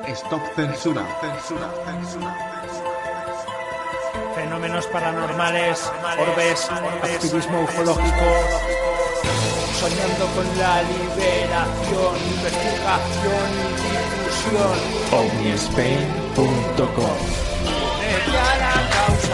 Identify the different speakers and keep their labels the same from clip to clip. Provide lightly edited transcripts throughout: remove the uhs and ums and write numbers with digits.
Speaker 1: Stop censura. Censura.
Speaker 2: Fenómenos paranormales, orbes, activismo ufológico, soñando con la liberación, investigación y difusión.
Speaker 3: OVNISpain.com.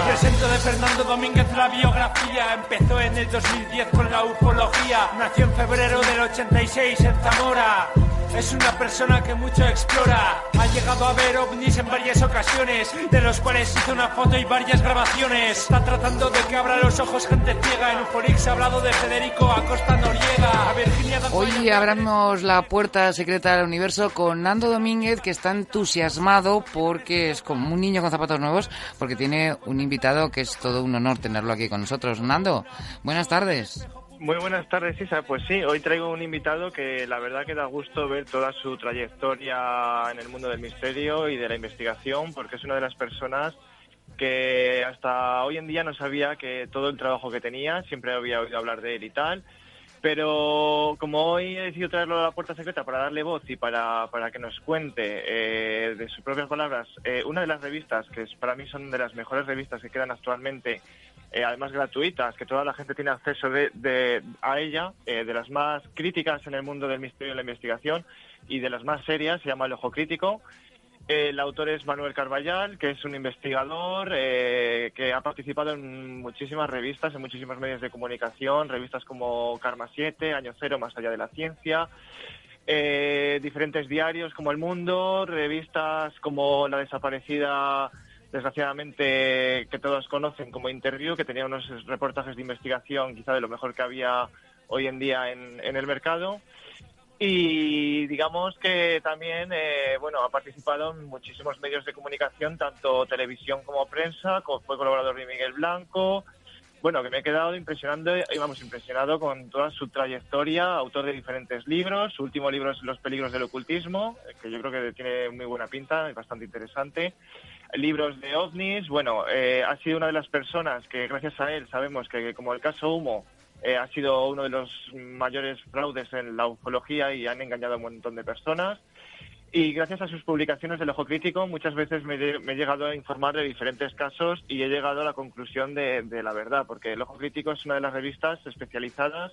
Speaker 2: Presento de Fernando Domínguez la biografía. Empezó en el 2010 con la ufología. Nació en febrero del 86 en Zamora. Es una persona que mucho explora. Ha llegado a ver ovnis en varias ocasiones, de los cuales hizo una foto y varias grabaciones. Está tratando de que abra los ojos gente ciega. En Ufolix ha hablado de Federico Acosta Noriega, a Virginia Dantoya.
Speaker 4: Hoy abramos la puerta secreta del universo con Nando Domínguez, que está entusiasmado porque es como un niño con zapatos nuevos, porque tiene un invitado que es todo un honor tenerlo aquí con nosotros. Nando, buenas tardes.
Speaker 5: Muy buenas tardes, Isa. Pues sí, hoy traigo un invitado que la verdad que da gusto ver toda su trayectoria en el mundo del misterio y de la investigación, porque es una de las personas que hasta hoy en día no sabía que todo el trabajo que tenía, siempre había oído hablar de él y tal, pero como hoy he decidido traerlo a la puerta secreta para darle voz y para que nos cuente de sus propias palabras una de las revistas que para mí son de las mejores revistas que quedan actualmente, además gratuitas, que toda la gente tiene acceso a ella, de las más críticas en el mundo del misterio y la investigación y de las más serias, se llama El Ojo Crítico. El autor es Manuel Carballal, que es un investigador que ha participado en muchísimas revistas, en muchísimos medios de comunicación, revistas como Karma 7, Año Cero, Más Allá de la Ciencia, diferentes diarios como El Mundo, revistas como la desaparecida, desgraciadamente, que todos conocen como Interview, que tenía unos reportajes de investigación quizá de lo mejor que había hoy en día en el mercado. Y digamos que también ha participado en muchísimos medios de comunicación, tanto televisión como prensa, fue colaborador de Miguel Blanco. Bueno, que me he quedado impresionado con toda su trayectoria, autor de diferentes libros. Su último libro es Los peligros del ocultismo, que yo creo que tiene muy buena pinta, es bastante interesante. Libros de ovnis. Bueno, ha sido una de las personas que gracias a él sabemos que, como el caso Humo, ha sido uno de los mayores fraudes en la ufología y han engañado a un montón de personas. Y gracias a sus publicaciones del Ojo Crítico muchas veces me he llegado a informar de diferentes casos y he llegado a la conclusión de la verdad, porque el Ojo Crítico es una de las revistas especializadas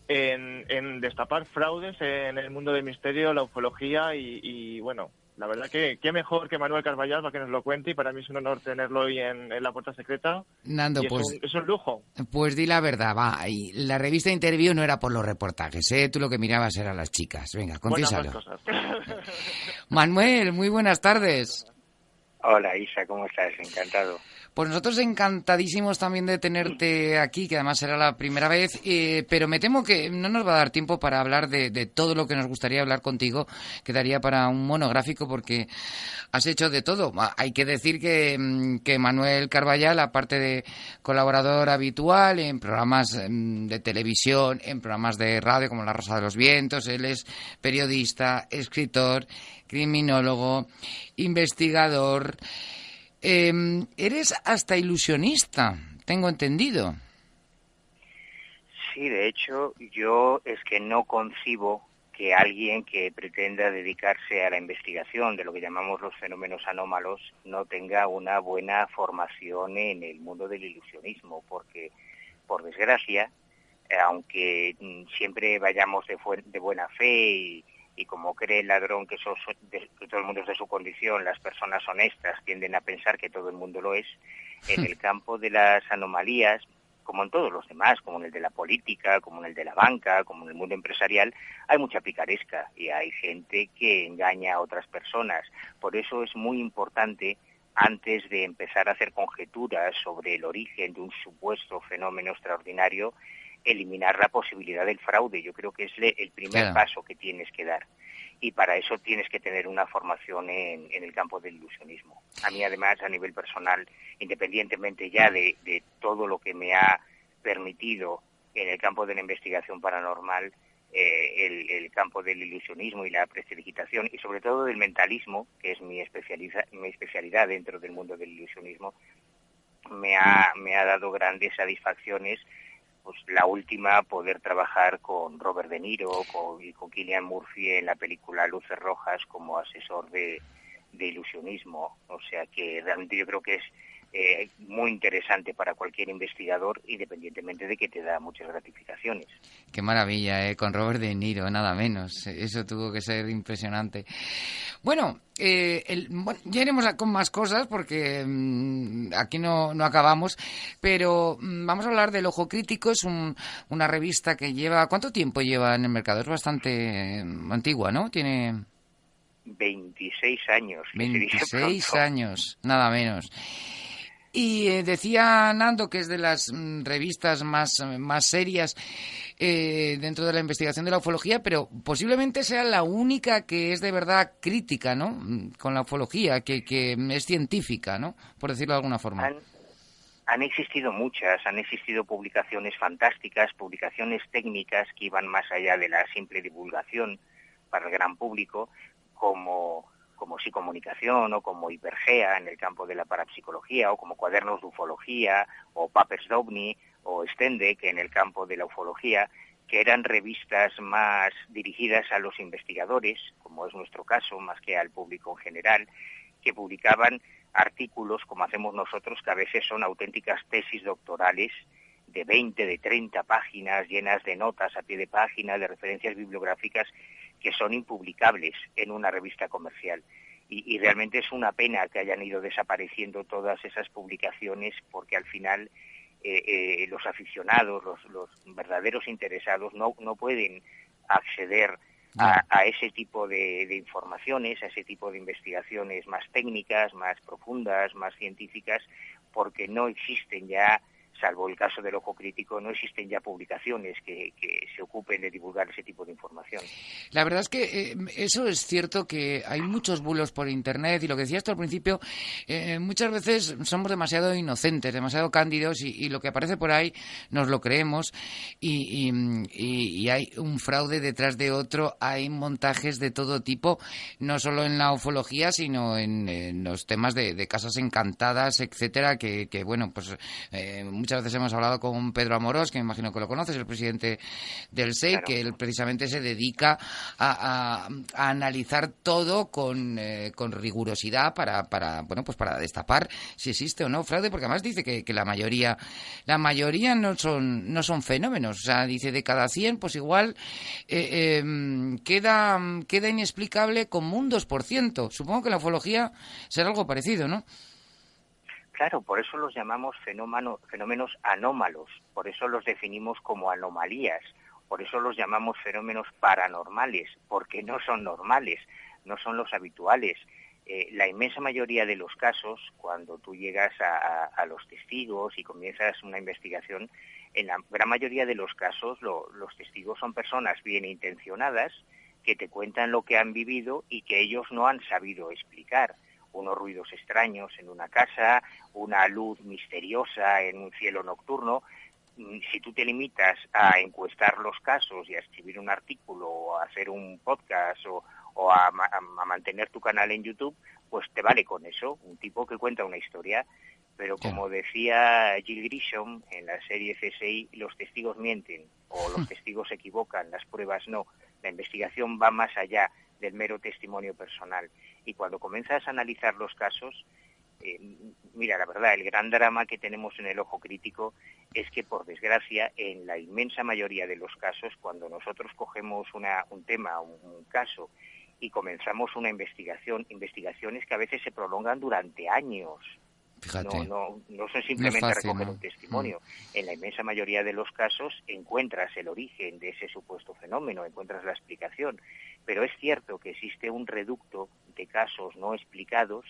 Speaker 5: en destapar fraudes en el mundo del misterio, la ufología y bueno, la verdad que qué mejor que Manuel Carballal para que nos lo cuente, y para mí es un honor tenerlo hoy en la puerta secreta.
Speaker 4: Nando,
Speaker 5: y es un lujo.
Speaker 4: Pues di la verdad, va. Y la revista Interview no era por los reportajes, ¿eh? Tú lo que mirabas eran las chicas. Venga, confiésalo.
Speaker 5: Buenas cosas.
Speaker 4: Manuel, muy buenas tardes.
Speaker 6: Hola, Isa, ¿cómo estás? Encantado.
Speaker 4: Pues nosotros encantadísimos también de tenerte aquí, que además será la primera vez, pero me temo que no nos va a dar tiempo para hablar de todo lo que nos gustaría hablar contigo. Quedaría para un monográfico porque has hecho de todo. Hay que decir que Manuel Carballal, aparte de colaborador habitual en programas de televisión, en programas de radio como La Rosa de los Vientos, él es periodista, escritor, criminólogo, investigador. Eres hasta ilusionista, tengo entendido.
Speaker 6: Sí, de hecho, yo es que no concibo que alguien que pretenda dedicarse a la investigación de lo que llamamos los fenómenos anómalos no tenga una buena formación en el mundo del ilusionismo, porque, por desgracia, aunque siempre vayamos de buena fe y como cree el ladrón que todo el mundo es de su condición, las personas honestas tienden a pensar que todo el mundo lo es, en el campo de las anomalías, como en todos los demás, como en el de la política, como en el de la banca, como en el mundo empresarial, hay mucha picaresca y hay gente que engaña a otras personas. Por eso es muy importante, antes de empezar a hacer conjeturas sobre el origen de un supuesto fenómeno extraordinario, eliminar la posibilidad del fraude. Yo creo que es el primer paso que tienes que dar. Y para eso tienes que tener una formación en el campo del ilusionismo. A mí, además, a nivel personal, independientemente ya de todo lo que me ha permitido en el campo de la investigación paranormal, el campo del ilusionismo y la prestidigitación, y sobre todo del mentalismo, que es mi especialidad dentro del mundo del ilusionismo, me ha dado grandes satisfacciones pues la última, poder trabajar con Robert De Niro y con Cillian Murphy en la película Luces Rojas como asesor de ilusionismo. O sea que realmente yo creo que es muy interesante para cualquier investigador, independientemente de que te da muchas gratificaciones.
Speaker 4: Qué maravilla, con Robert De Niro, nada menos. Eso tuvo que ser impresionante. Bueno, ya iremos con más cosas porque aquí no acabamos, pero vamos a hablar del Ojo Crítico. Es una revista que lleva... ¿Cuánto tiempo lleva en el mercado? Es bastante antigua, ¿no? Tiene...
Speaker 6: 26 años.
Speaker 4: 26 años, nada menos. Y decía Nando que es de las revistas más serias dentro de la investigación de la ufología, pero posiblemente sea la única que es de verdad crítica, ¿no? Con la ufología, que es científica, ¿no? Por decirlo de alguna forma.
Speaker 6: Han existido muchas, han existido publicaciones fantásticas, publicaciones técnicas que iban más allá de la simple divulgación para el gran público, como Psicomunicación o como Hipergea en el campo de la parapsicología, o como Cuadernos de Ufología, o Papers d'Ovni, o Stendek en el campo de la ufología, que eran revistas más dirigidas a los investigadores, como es nuestro caso, más que al público en general, que publicaban artículos, como hacemos nosotros, que a veces son auténticas tesis doctorales de 20, de 30 páginas, llenas de notas a pie de página, de referencias bibliográficas, que son impublicables en una revista comercial. Y realmente es una pena que hayan ido desapareciendo todas esas publicaciones, porque al final los aficionados, los verdaderos interesados no pueden acceder a ese tipo de informaciones, a ese tipo de investigaciones más técnicas, más profundas, más científicas, porque no existen ya, salvo el caso del Ojo Crítico, no existen ya publicaciones que se ocupen de divulgar ese tipo de información.
Speaker 4: La verdad es que eso es cierto, que hay muchos bulos por Internet, y lo que decías tú al principio, muchas veces somos demasiado inocentes, demasiado cándidos, y lo que aparece por ahí nos lo creemos, y hay un fraude detrás de otro, hay montajes de todo tipo, no solo en la ufología, sino en los temas de casas encantadas, etcétera, que bueno, pues muchas veces hemos hablado con Pedro Amorós, que me imagino que lo conoces, el presidente del SEI, claro, que él precisamente se dedica a analizar todo con rigurosidad para destapar si existe o no fraude, porque además dice que la mayoría no son fenómenos. O sea, dice de cada 100, pues igual queda inexplicable como un 2%. Supongo que la ufología será algo parecido, ¿no?
Speaker 6: Claro, por eso los llamamos fenómenos anómalos, por eso los definimos como anomalías, por eso los llamamos fenómenos paranormales, porque no son normales, no son los habituales. La inmensa mayoría de los casos, cuando tú llegas a los testigos y comienzas una investigación, en la gran mayoría de los casos los testigos son personas bien intencionadas que te cuentan lo que han vivido y que ellos no han sabido explicar. Unos ruidos extraños en una casa, una luz misteriosa en un cielo nocturno. Si tú te limitas a encuestar los casos y a escribir un artículo o a hacer un podcast o a mantener tu canal en YouTube, pues te vale con eso, un tipo que cuenta una historia. Pero como decía Jill Grisham en la serie CSI, los testigos mienten o los testigos se equivocan, las pruebas no. La investigación va más allá del mero testimonio personal. Y cuando comienzas a analizar los casos, mira, la verdad, el gran drama que tenemos en el Ojo Crítico es que, por desgracia, en la inmensa mayoría de los casos, cuando nosotros cogemos un tema, un caso, y comenzamos una investigaciones que a veces se prolongan durante años. Fíjate. No son simplemente recoger un testimonio. En la inmensa mayoría de los casos encuentras el origen de ese supuesto fenómeno, encuentras la explicación. Pero es cierto que existe un reducto de casos no explicados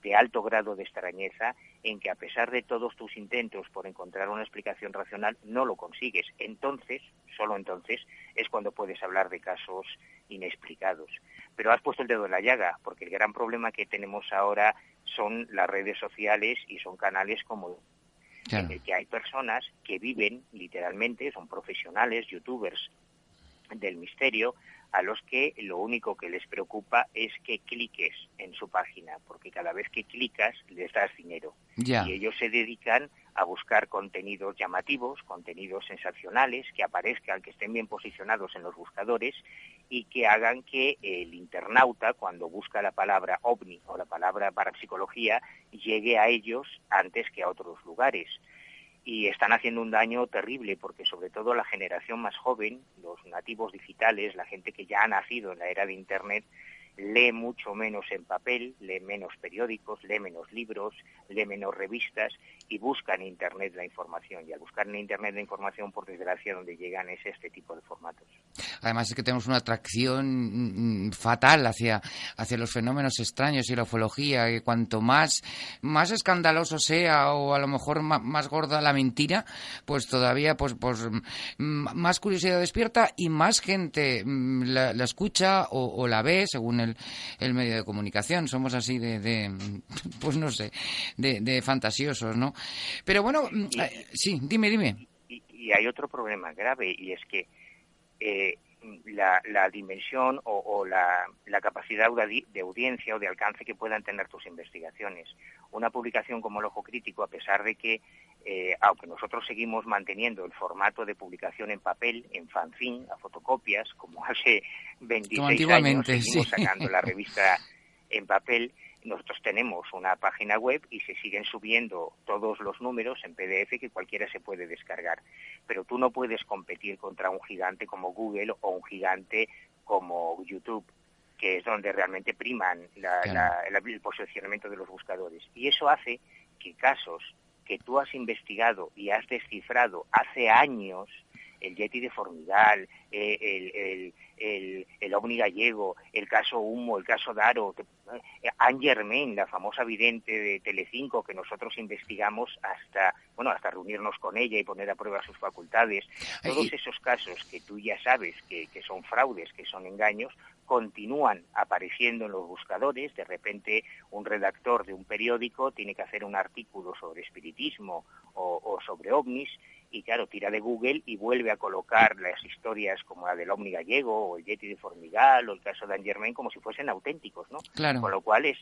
Speaker 6: de alto grado de extrañeza, en que a pesar de todos tus intentos por encontrar una explicación racional, no lo consigues. Entonces, solo entonces, es cuando puedes hablar de casos inexplicados. Pero has puesto el dedo en la llaga, porque el gran problema que tenemos ahora son las redes sociales y son canales como en el que hay personas que viven literalmente, son profesionales, youtubers del misterio, a los que lo único que les preocupa es que cliques en su página, porque cada vez que clicas les das dinero. Y ellos se dedican a buscar contenidos llamativos, contenidos sensacionales, que aparezcan, que estén bien posicionados en los buscadores y que hagan que el internauta, cuando busca la palabra ovni o la palabra parapsicología, llegue a ellos antes que a otros lugares. Y están haciendo un daño terrible porque sobre todo la generación más joven, los nativos digitales, la gente que ya ha nacido en la era de Internet, lee mucho menos en papel, lee menos periódicos, lee menos libros, lee menos revistas y busca en Internet la información. Y al buscar en Internet la información, por desgracia, donde llegan es este tipo de formatos.
Speaker 4: Además es que tenemos una atracción fatal hacia los fenómenos extraños y la ufología, que cuanto más escandaloso sea o a lo mejor más gorda la mentira, pues todavía pues más curiosidad despierta y más gente la escucha o la ve según el medio de comunicación. Somos así pues no sé, de fantasiosos, ¿no? Pero bueno, sí, dime.
Speaker 6: Y hay otro problema grave, y es que la dimensión o la capacidad de audiencia o de alcance que puedan tener tus investigaciones. Una publicación como El Ojo Crítico, a pesar de que, aunque nosotros seguimos manteniendo el formato de publicación en papel, en fanzine, a fotocopias, como hace 26 años, seguimos sacando la revista en papel, nosotros tenemos una página web y se siguen subiendo todos los números en PDF que cualquiera se puede descargar. Pero tú no puedes competir contra un gigante como Google o un gigante como YouTube, que es donde realmente priman el posicionamiento de los buscadores. Y eso hace que casos que tú has investigado y has descifrado hace años, el Yeti de Formigal, el ovni gallego, el caso Humo, el caso Daro, Anne Germain, la famosa vidente de Telecinco, que nosotros investigamos hasta reunirnos con ella y poner a prueba sus facultades. Todos esos casos que tú ya sabes que son fraudes, que son engaños, continúan apareciendo en los buscadores. De repente un redactor de un periódico tiene que hacer un artículo sobre espiritismo o sobre ovnis, y claro, tira de Google y vuelve a colocar las historias como la del ovni gallego o el Yeti de Formigal o el caso de Anne Germain como si fuesen auténticos, ¿no?
Speaker 4: Claro.
Speaker 6: Con lo cual es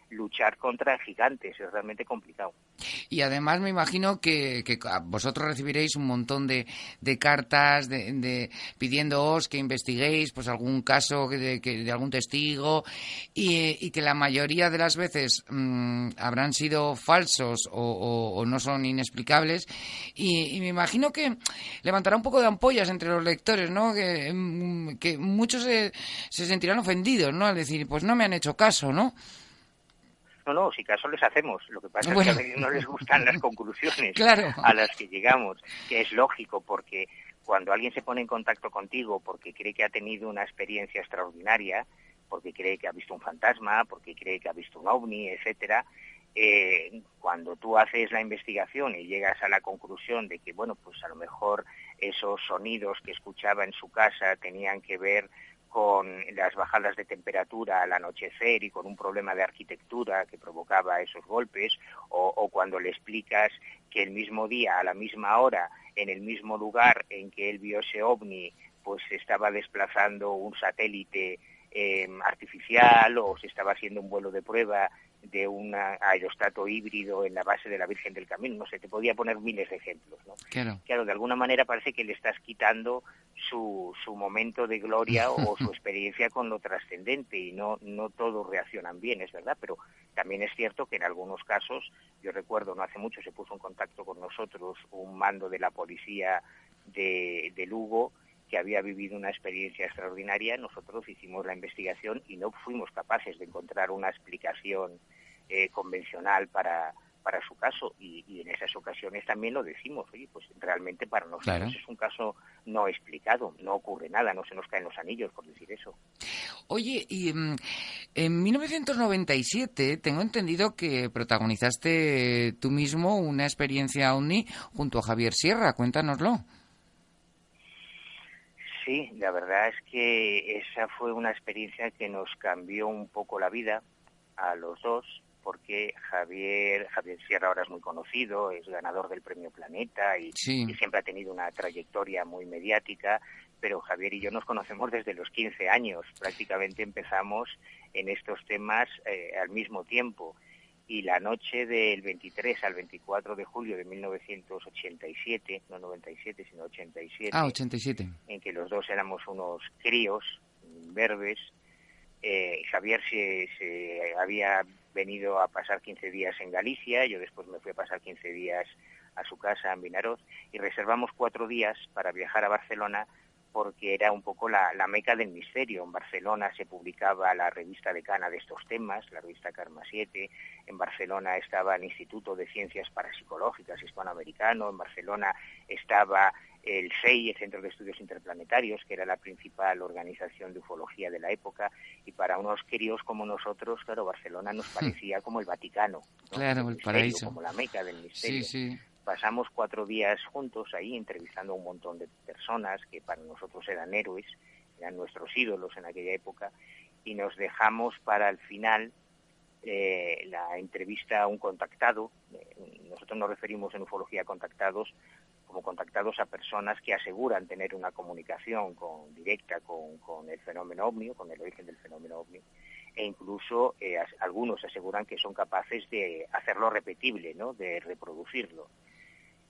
Speaker 6: luchar contra gigantes, es realmente complicado.
Speaker 4: Y además me imagino que vosotros recibiréis un montón de cartas pidiéndoos que investiguéis pues algún caso de algún testigo y que la mayoría de las veces habrán sido falsos o no son inexplicables y me imagino que levantará un poco de ampollas entre los lectores, ¿no? Que muchos se sentirán ofendidos, ¿no? Al decir, pues no me han hecho caso, ¿no?
Speaker 6: No, si caso les hacemos. Lo que pasa es que a ellos no les gustan las conclusiones a las que llegamos, que es lógico, porque cuando alguien se pone en contacto contigo porque cree que ha tenido una experiencia extraordinaria, porque cree que ha visto un fantasma, porque cree que ha visto un ovni, etcétera, cuando tú haces la investigación y llegas a la conclusión de que, bueno, pues a lo mejor esos sonidos que escuchaba en su casa tenían que ver con las bajadas de temperatura al anochecer y con un problema de arquitectura que provocaba esos golpes, o cuando le explicas que el mismo día, a la misma hora, en el mismo lugar en que él vio ese ovni, pues se estaba desplazando un satélite artificial o se estaba haciendo un vuelo de prueba de un aerostato híbrido en la base de la Virgen del Camino. No sé, te podía poner miles de ejemplos, ¿no? Claro, de alguna manera parece que le estás quitando su momento de gloria o su experiencia con lo trascendente, y no todos reaccionan bien, es verdad, pero también es cierto que en algunos casos, yo recuerdo no hace mucho se puso en contacto con nosotros un mando de la policía de Lugo que había vivido una experiencia extraordinaria. Nosotros hicimos la investigación y no fuimos capaces de encontrar una explicación convencional para su caso, y en esas ocasiones también lo decimos, oye, pues realmente para nosotros es un caso no explicado, no ocurre nada, no se nos caen los anillos, por decir eso.
Speaker 4: Oye, y en 1997 tengo entendido que protagonizaste tú mismo una experiencia ovni junto a Javier Sierra, cuéntanoslo.
Speaker 6: Sí, la verdad es que esa fue una experiencia que nos cambió un poco la vida a los dos, porque Javier Sierra ahora es muy conocido, es ganador del Premio Planeta y siempre ha tenido una trayectoria muy mediática, pero Javier y yo nos conocemos desde los 15 años, prácticamente empezamos en estos temas al mismo tiempo. y la noche del 23 al 24 de julio de 1987, no 97, sino 87,
Speaker 4: 87.
Speaker 6: En que los dos éramos unos críos, verdes, Javier se había venido a pasar 15 días en Galicia, yo después me fui a pasar 15 días a su casa en Vinaroz, y reservamos 4 días para viajar a Barcelona, porque era un poco la meca del misterio. En Barcelona se publicaba la revista decana de estos temas, la revista Karma 7, en Barcelona estaba el Instituto de Ciencias Parapsicológicas Hispanoamericano, en Barcelona estaba el CEI, el Centro de Estudios Interplanetarios, que era la principal organización de ufología de la época, y para unos críos como nosotros, claro, Barcelona nos parecía como el Vaticano, ¿no?
Speaker 4: Claro, el paraíso.
Speaker 6: Como la meca del misterio.
Speaker 4: Sí.
Speaker 6: Pasamos 4 días juntos ahí entrevistando a un montón de personas que para nosotros eran héroes, eran nuestros ídolos en aquella época, y nos dejamos para el final la entrevista a un contactado. Nosotros nos referimos en ufología a contactados como contactados a personas que aseguran tener una comunicación directa con el fenómeno ovni, con el origen del fenómeno ovni, e incluso algunos aseguran que son capaces de hacerlo repetible, ¿no?, de reproducirlo.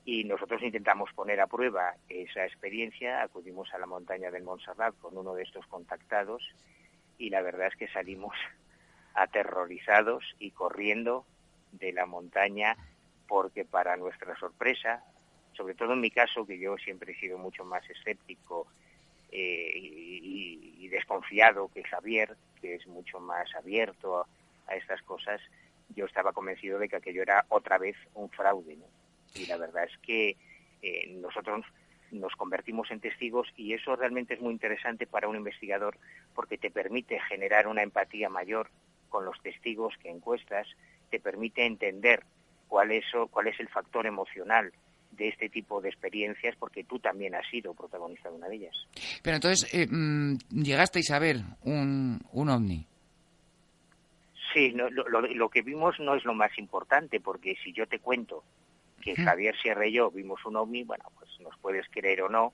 Speaker 6: Y nosotros intentamos poner a prueba esa experiencia, acudimos a la montaña del Montserrat con uno de estos contactados, y la verdad es que salimos aterrorizados y corriendo de la montaña, porque para nuestra sorpresa, sobre todo en mi caso, que yo siempre he sido mucho más escéptico y desconfiado que Javier, que es mucho más abierto a estas cosas, yo estaba convencido de que aquello era otra vez un fraude, ¿no? Y la verdad es que nosotros nos convertimos en testigos, y eso realmente es muy interesante para un investigador, porque te permite generar una empatía mayor con los testigos que encuestas, te permite entender cuál es el factor emocional de este tipo de experiencias, porque tú también has sido protagonista de una de ellas.
Speaker 4: Pero entonces, ¿llegasteis a ver un ovni?
Speaker 6: Sí, no, lo que vimos no es lo más importante, porque si yo te cuento que Javier Sierra y yo vimos un ovni, bueno, pues nos puedes creer o no,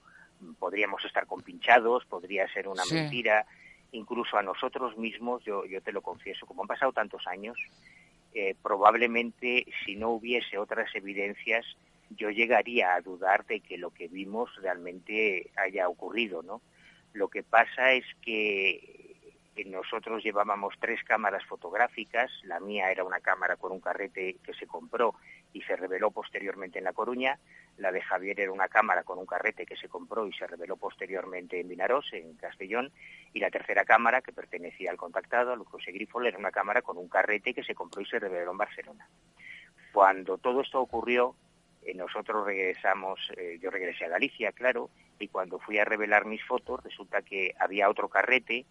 Speaker 6: podríamos estar compinchados, podría ser una mentira, incluso a nosotros mismos, yo te lo confieso, como han pasado tantos años, probablemente si no hubiese otras evidencias, yo llegaría a dudar de que lo que vimos realmente haya ocurrido, ¿no? Lo que pasa es que nosotros llevábamos 3 cámaras fotográficas, la mía era una cámara con un carrete que se compró y se reveló posteriormente en La Coruña, la de Javier era una cámara con un carrete que se compró y se reveló posteriormente en Vinaroz, en Castellón, y la tercera cámara, que pertenecía al contactado, al José Grifol, era una cámara con un carrete que se compró y se reveló en Barcelona. Cuando todo esto ocurrió, nosotros regresamos, yo regresé a Galicia, claro, y cuando fui a revelar mis fotos, resulta que había otro carrete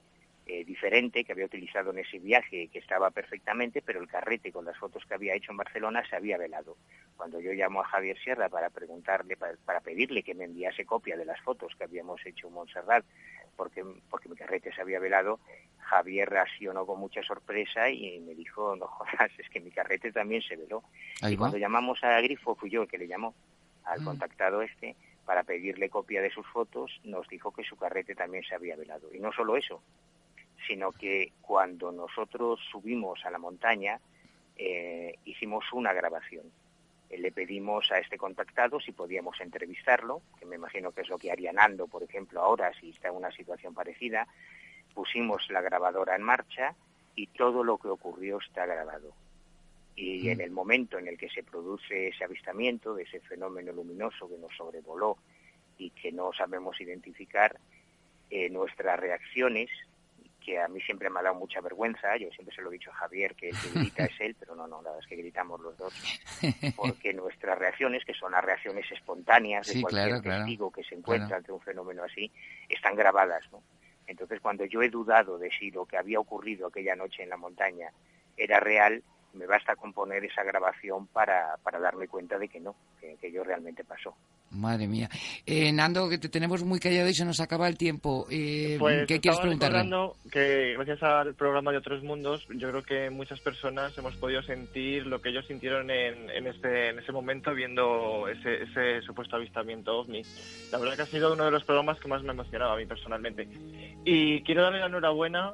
Speaker 6: diferente que había utilizado en ese viaje, que estaba perfectamente, pero el carrete con las fotos que había hecho en Barcelona se había velado. Cuando yo llamo a Javier Sierra para preguntarle, para pedirle que me enviase copia de las fotos que habíamos hecho en Montserrat, porque mi carrete se había velado, Javier reaccionó con mucha sorpresa y me dijo, no jodas, es que mi carrete también se veló. Y cuando llamamos a Grifo, fui yo el que le llamó al contactado para pedirle copia de sus fotos, nos dijo que su carrete también se había velado. Y no solo eso, sino que cuando nosotros subimos a la montaña, hicimos una grabación. Le pedimos a este contactado si podíamos entrevistarlo, que me imagino que es lo que haría Nando, por ejemplo, ahora, si está en una situación parecida. Pusimos la grabadora en marcha y todo lo que ocurrió está grabado. Y en el momento en el que se produce ese avistamiento de ese fenómeno luminoso que nos sobrevoló y que no sabemos identificar, nuestras reacciones, que a mí siempre me ha dado mucha vergüenza, yo siempre se lo he dicho a Javier, que el que grita es él, pero no, la verdad es que gritamos los dos, porque nuestras reacciones, que son las reacciones espontáneas de cualquier testigo que se encuentra ante un fenómeno así, están grabadas, ¿no? Entonces, cuando yo he dudado de si lo que había ocurrido aquella noche en la montaña era real, me basta con poner esa grabación para darme cuenta de que no, que aquello realmente pasó.
Speaker 4: Madre mía. Nando, que te tenemos muy callado y se nos acaba el tiempo.
Speaker 5: Pues
Speaker 4: ¿Qué quieres preguntarle?
Speaker 5: Recordando que gracias al programa de Otros Mundos, yo creo que muchas personas hemos podido sentir lo que ellos sintieron en ese momento viendo ese supuesto avistamiento ovni. La verdad que ha sido uno de los programas que más me emocionaba a mí personalmente. Y quiero darle la enhorabuena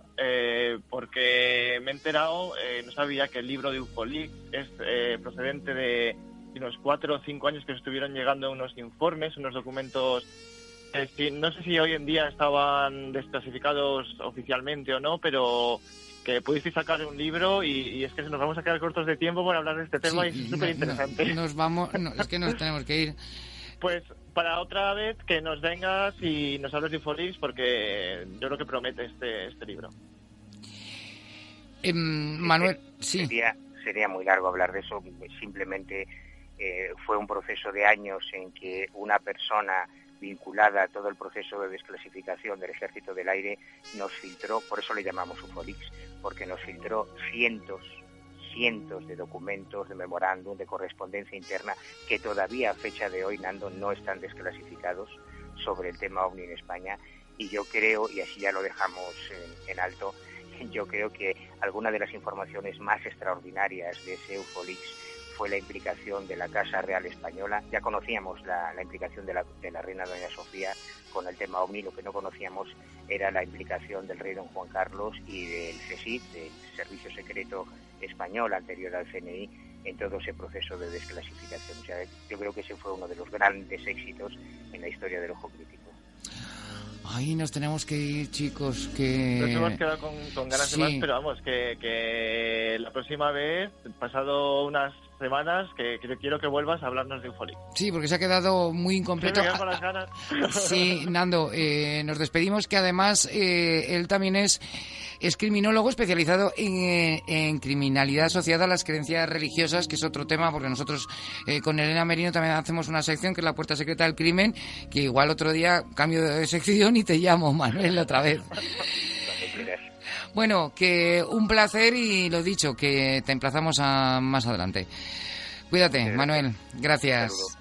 Speaker 5: porque me he enterado, no sabía que el libro de Ufolix es procedente de unos 4 o 5 años que estuvieron llegando unos informes, unos documentos, no sé si hoy en día estaban desclasificados oficialmente o no, pero que pudisteis sacar un libro y es que nos vamos a quedar cortos de tiempo para hablar de este tema, y es súper interesante.
Speaker 4: Es que nos tenemos que ir.
Speaker 5: Pues para otra vez que nos vengas y nos hables de Ufolix, porque yo creo que promete este libro.
Speaker 4: Manuel, sí.
Speaker 6: Sería muy largo hablar de eso, simplemente fue un proceso de años en que una persona vinculada a todo el proceso de desclasificación del Ejército del Aire nos filtró, por eso le llamamos Ufolix, porque nos filtró cientos de documentos, de memorándum, de correspondencia interna, que todavía a fecha de hoy, Nando, no están desclasificados sobre el tema OVNI en España. Y yo creo, y así ya lo dejamos en alto, yo creo que alguna de las informaciones más extraordinarias de ese Ufolix fue la implicación de la Casa Real Española. Ya conocíamos la implicación de la reina Doña Sofía con el tema OVNI, lo que no conocíamos era la implicación del rey don Juan Carlos y del CSIC, del Servicio Secreto Español anterior al CNI, en todo ese proceso de desclasificación. O sea, yo creo que ese fue uno de los grandes éxitos en la historia del ojo crítico.
Speaker 4: Ay, nos tenemos que ir, chicos,
Speaker 5: Nos hemos quedado con ganas de más, pero vamos, que la próxima vez, pasado unas semanas, que quiero que vuelvas a hablarnos de Ufolix.
Speaker 4: Sí, porque se ha quedado muy incompleto.
Speaker 5: Sí, me quedo con las ganas.
Speaker 4: Sí, Nando, nos despedimos, que además él también es criminólogo especializado en criminalidad asociada a las creencias religiosas, que es otro tema, porque nosotros con Elena Merino también hacemos una sección que es la puerta secreta del crimen, que igual otro día cambio de sección y te llamo, Manuel, otra vez. Bueno, que un placer y lo dicho, que te emplazamos a más adelante. Cuídate, Manuel. Gracias.